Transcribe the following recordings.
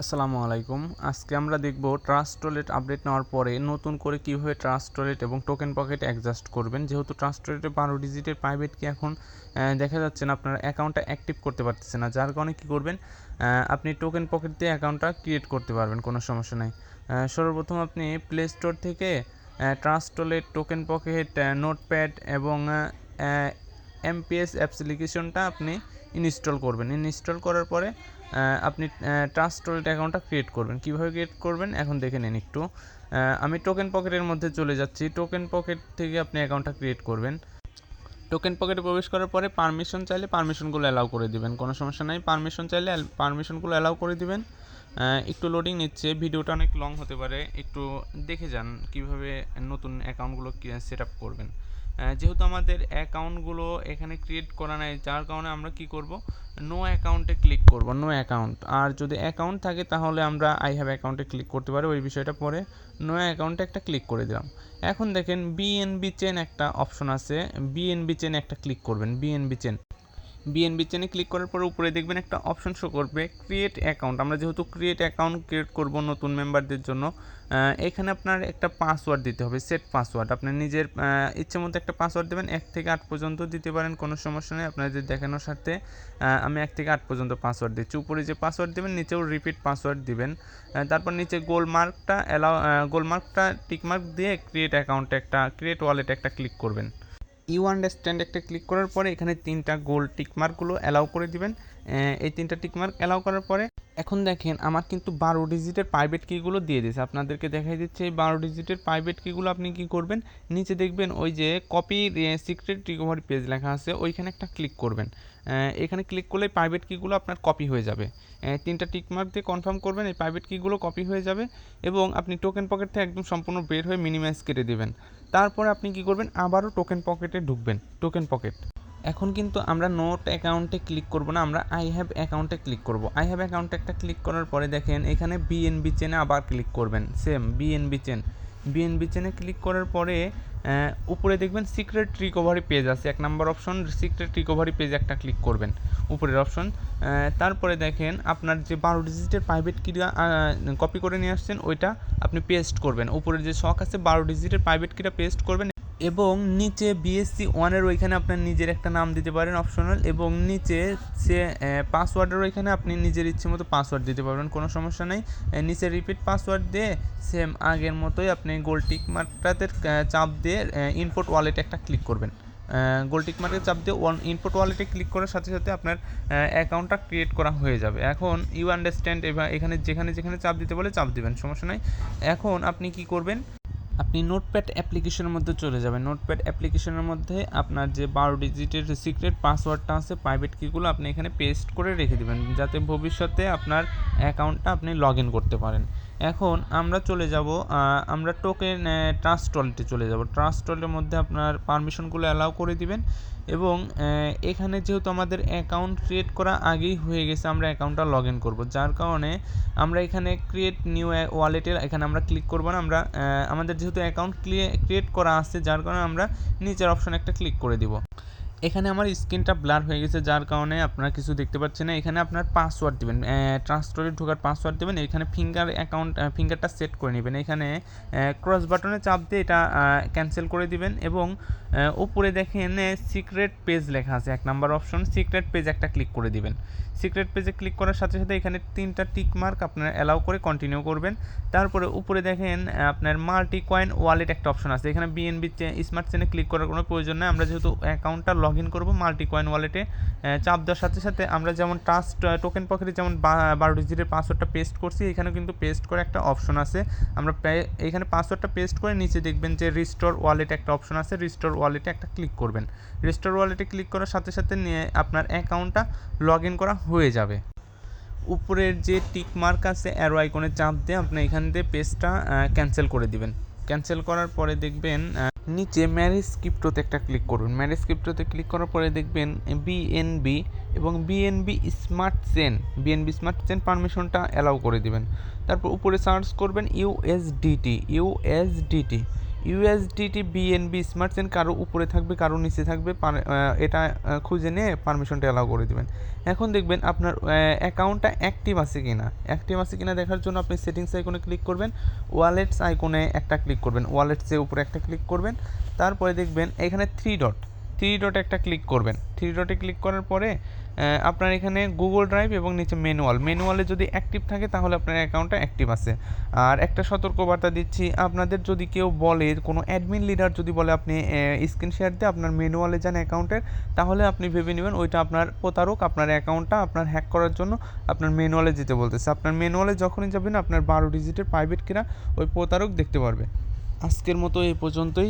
আসসালামু আলাইকুম। আজকে আমরা দেখব ট্রাস্ট ওয়ালেট আপডেট নেওয়ার পরে নতুন করে কীভাবে ট্রাস্ট ওয়ালেট এবং টোকেন পকেট অ্যাডজাস্ট করবেন। যেহেতু ট্রাস্ট ওয়ালেটে 12 ডিজিটের প্রাইভেট কি এখন দেখা যাচ্ছে না, আপনার অ্যাকাউন্টটা অ্যাক্টিভ করতে পারতেছে না, যার কারণে কী করবেন, আপনি টোকেন পকেট দিয়ে অ্যাকাউন্টটা ক্রিয়েট করতে পারবেন, কোনো সমস্যা নাই। সর্বপ্রথম আপনি প্লে স্টোর থেকে trust wallet, token pocket, notepad এবং এমপিএস অ্যাপ্লিকেশনটা আপনি ইনস্টল করবেন। ইনস্টল করার পরে আপনি ট্রাস্ট ওয়ালেট অ্যাকাউন্টটা ক্রিয়েট করবেন। কীভাবে ক্রিয়েট করবেন এখন দেখে নিন একটু। আমি টোকেন পকেটের মধ্যে চলে যাচ্ছি। টোকেন পকেট থেকে আপনি অ্যাকাউন্টটা ক্রিয়েট করবেন। টোকেন পকেটে প্রবেশ করার পরে পারমিশন চাইলে পারমিশনগুলো অ্যালাউ করে দিবেন, কোনো সমস্যা নাই। পারমিশন চাইলে পারমিশনগুলো অ্যালাউ করে দিবেন। একটু লোডিং নিচ্ছে, ভিডিওটা অনেক লং হতে পারে, একটু দেখে যান কীভাবে নতুন অ্যাকাউন্টগুলো সেট আপ করবেন। যেহেতু আমাদের অ্যাকাউন্টগুলো এখানে ক্রিয়েট করা নাই, যার কারণে আমরা কি করব, নো অ্যাকাউন্টে ক্লিক করব, নো অ্যাকাউন্ট। আর যদি অ্যাকাউন্ট থাকে তাহলে আমরা আই হ্যাভ অ্যাকাউন্টে ক্লিক করতে পারি, ওই বিষয়টা পরে। নো অ্যাকাউন্টে একটা ক্লিক করে দিলাম। এখন দেখেন বিএনবি চেন একটা অপশন আছে, বিএনবি চেনে একটা ক্লিক করবেন। বিএনবি চেনে ক্লিক করার পরে উপরে দেখবেন একটা অপশন শো করবে ক্রিয়েট অ্যাকাউন্ট। আমরা যেহেতু ক্রিয়েট অ্যাকাউন্ট ক্রিয়েট করব নতুন মেম্বারদের জন্য, এখানে আপনার একটা পাসওয়ার্ড দিতে হবে, সেট পাসওয়ার্ড। আপনার নিজের ইচ্ছে মতো একটা পাসওয়ার্ড দেবেন, 1 থেকে 8 পর্যন্ত দিতে পারেন, কোনো সমস্যা নেই। আপনাদের দেখানোর সাথে আমি 1 থেকে 8 পর্যন্ত পাসওয়ার্ড দিচ্ছি। উপরে যে পাসওয়ার্ড দেবেন নিচেও রিপিট পাসওয়ার্ড দিবেন। তারপর নিচে গোলমার্কটা টিকমার্ক দিয়ে ক্রিয়েট অ্যাকাউন্টে একটা ক্রিয়েট ওয়ালেটে একটা ক্লিক করবেন। ইউ আন্ডারস্ট্যান্ড একটা ক্লিক করার পরে এখানে 3টা গোল টিকমার্কগুলো অ্যালাউ করে দিবেন। এই 3টা টিকমার্ক অ্যালাউ করার পরে এখন দেখেন আমার কিন্তু 12 ডিজিটের প্রাইভেট কিগুলো দিয়ে দিয়েছে। আপনাদেরকে দেখাই দিচ্ছে এই 12 ডিজিটের প্রাইভেট কিগুলো আপনি কি করবেন, নিচে দেখবেন ওই যে কপি সিক্রেট রিকভারি পেজ লেখা আছে, ওইখানে একটা ক্লিক করবেন। এখানে ক্লিক করলে প্রাইভেট কিগুলো আপনার কপি হয়ে যাবে। 3টা টিকমার্ক দিয়ে কনফার্ম করবেন, এই প্রাইভেট কিগুলো কপি হয়ে যাবে এবং আপনি টোকেন পকেট থেকে একদম সম্পূর্ণ বের হয়ে মিনিমাইজ কেটে দেবেন। তারপরে আপনি কি করবেন, আবারও টোকেন পকেটে ঢুকবেন। টোকেন পকেট এখন কিন্তু আমরা নোট অ্যাকাউন্টে ক্লিক করব না, আমরা আই হ্যাভ অ্যাকাউন্টে ক্লিক করব। আই হ্যাভ অ্যাকাউন্টে একটা ক্লিক করার পরে দেখেন এখানে বিএনবি চেনে আবার ক্লিক করবেন, সেম বিএনবি চেনে ক্লিক করার পরে উপরে দেখবেন সিক্রেট রিকভারি পেজ আছে, 1 নম্বর অপশন সিক্রেট রিকভারি পেজ একটা ক্লিক করবেন, উপরের অপশন। তারপরে দেখেন আপনার যে 12 ডিজিটের প্রাইভেট কিটা কপি করে নিয়ে আসছেন ওইটা আপনি পেস্ট করবেন। উপরের যে শখ আছে 12 ডিজিটের প্রাইভেট কিটা পেস্ট করবেন এবং নিচে বিএসসি 1-এর ওইখানে আপনার নিজের একটা নাম দিতে পারেন অপশনাল, এবং নিচে সে পাসওয়ার্ডের ওইখানে আপনি নিজের ইচ্ছে মতো পাসওয়ার্ড দিতে পারবেন, কোনো সমস্যা নেই। নিচে রিপিট পাসওয়ার্ড দিয়ে সেম আগের মতোই আপনি গোল টিক মার্কটাতে চাপ দিয়ে ইনপুট ওয়ালেটে একটা ক্লিক করবেন। গোল টিক মার্কে চাপ দিয়ে ইনপুট ওয়ালেটে ক্লিক করার সাথে সাথে আপনার অ্যাকাউন্টটা ক্রিয়েট করা হয়ে যাবে। এখন ইউ আন্ডারস্ট্যান্ড এবার এখানে যেখানে চাপ দিতে বলে চাপ দিবেন, সমস্যা নাই। এখন আপনি কি করবেন, আপনি নোটপ্যাড অ্যাপ্লিকেশনের মধ্যে চলে যাবেন। নোটপ্যাড অ্যাপ্লিকেশনের মধ্যে আপনার যে 12 ডিজিটের সিক্রেট পাসওয়ার্ডটা আছে, প্রাইভেট কিগুলো আপনি এখানে পেস্ট করে রেখে দেবেন, যাতে ভবিষ্যতে আপনার অ্যাকাউন্টটা আপনি লগ ইন করতে পারেন। এখন আমরা চলে যাব, আমরা টোকেন ট্রাস্ট ওয়ালেটে চলে যাব। ট্রাস্ট ওয়ালেটের মধ্যে আপনার পারমিশনগুলো অ্যালাউ করে দিবেন এবং এখানে যেহেতু আমাদের অ্যাকাউন্ট ক্রিয়েট করা আগেই হয়ে গেছে, আমরা অ্যাকাউন্টটা লগ ইন করবো, যার কারণে আমরা এখানে ক্রিয়েট নিউ ওয়ালেটে এখানে আমরা ক্লিক করবো না। আমরা আমাদের যেহেতু অ্যাকাউন্ট ক্রিয়েট করা আছে, যার কারণে আমরা নিচের অপশনে একটা ক্লিক করে দিব। এখানে আমার স্ক্রিনটা ব্লার হয়ে গেছে, যার কারণে আপনারা কিছু দেখতে পাচ্ছেন না। এখানে আপনার পাসওয়ার্ড দেবেন, ট্রাস্ট ওয়ালেটে ঢোকার পাসওয়ার্ড দেবেন। এখানে ফিঙ্গারটা সেট করে নেবেন। এখানে ক্রস বাটনে চাপ দিয়ে এটা ক্যান্সেল করে দিবেন এবং উপরে দেখেন সিক্রেট পেজ লেখা আছে, 1 নম্বর অপশন সিক্রেট পেজ একটা ক্লিক করে দিবেন। সিক্রেট পেজে ক্লিক করার সাথে সাথে এখানে 3টা টিক মার্ক আপনার অ্যালাউ করে কন্টিনিউ করবেন। তারপরে উপরে দেখেন আপনার মাল্টি কয়েন ওয়ালেট একটা অপশন আছে, এখানে বিএনবি স্মার্ট চেনে ক্লিক করার কোনো প্রয়োজন নেই। আমরা যেহেতু অ্যাকাউন্টটা লগ ইন করবো মাল্টি কয়েন ওয়ালেটে, চাপ দেওয়ার সাথে সাথে আমরা যেমন ট্রাস্ট টোকেন পকেটে যেমন 12 ডিজিটের পাসওয়ার্ডটা পেস্ট করছি, এখানে কিন্তু পেস্ট করে একটা অপশন আছে। আমরা এখানে পাসওয়ার্ডটা পেস্ট করে নিচে দেখবেন যে রিস্টোর ওয়ালেট একটা অপশন আছে, রিস্টোর ওয়ালেটে একটা ক্লিক করবেন। রিস্টোর ওয়ালেটে ক্লিক করার সাথে সাথে নিয়ে আপনার অ্যাকাউন্টটা লগ ইন করা হয়ে যাবে। উপরের যে টিক মার্ক আছে অ্যারো আইকনে চাপ দিয়ে আপনি এখান দিয়ে পেজটা ক্যান্সেল করে দিবেন। ক্যান্সেল করার পরে দেখবেন নিচে ম্যারেজ ক্রিপ্টোতে একটা ক্লিক করুন। ম্যারেজ ক্রিপ্টোতে ক্লিক করার পরে দেখবেন বিএনবি এবং বিএনবি স্মার্ট চেন পারমিশনটা অ্যালাউ করে দিবেন। তারপর উপরে সার্চ করবেন USDT USDT BNB smart chain কারো উপরে থাকবে কারো নিচে থাকবে, এটা খুঁজে নিয়ে পারমিশনটা অ্যালাউ করে দেবেন। এখন দেখবেন আপনার অ্যাকাউন্টটা অ্যাক্টিভ আছে কিনা দেখার জন্য আপনি সেটিংস আইকনে ক্লিক করবেন, ওয়ালেটস আইকনে একটা ক্লিক করবেন, ওয়ালেটসের উপরে একটা ক্লিক করবেন, তারপরে দেখবেন এখানে থ্রি ডটে একটা ক্লিক করবেন। থ্রি ডটে ক্লিক করার পরে আপনার এখানে গুগল ড্রাইভ এবং নিচে ম্যানুয়ালে যদি অ্যাক্টিভ থাকে তাহলে আপনার অ্যাকাউন্টটা অ্যাক্টিভ আছে। আর একটা সতর্কবার্তা দিচ্ছি, আপনাদের যদি কেউ বলে, কোনো অ্যাডমিন লিডার যদি বলে আপনি স্ক্রিন শেয়ার দিয়ে আপনার ম্যানুয়ালে যান অ্যাকাউন্টের, তাহলে আপনি ভেবে নেবেন ওইটা আপনার প্রতারক, আপনার অ্যাকাউন্টটা আপনার হ্যাক করার জন্য আপনার ম্যানুয়ালে যেতে বলতেছে। আপনার ম্যানুয়ালে যখনই যাবেন আপনার 12 ডিজিটের প্রাইভেট কিনা ওই প্রতারক দেখতে পারবে। আজকের মতো এই পর্যন্তই।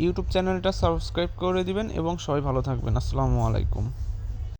ইউটিউব চ্যানেলটা সাবস্ক্রাইব করে দিবেন এবং সবাই ভালো থাকবেন। আসসালামু আলাইকুম।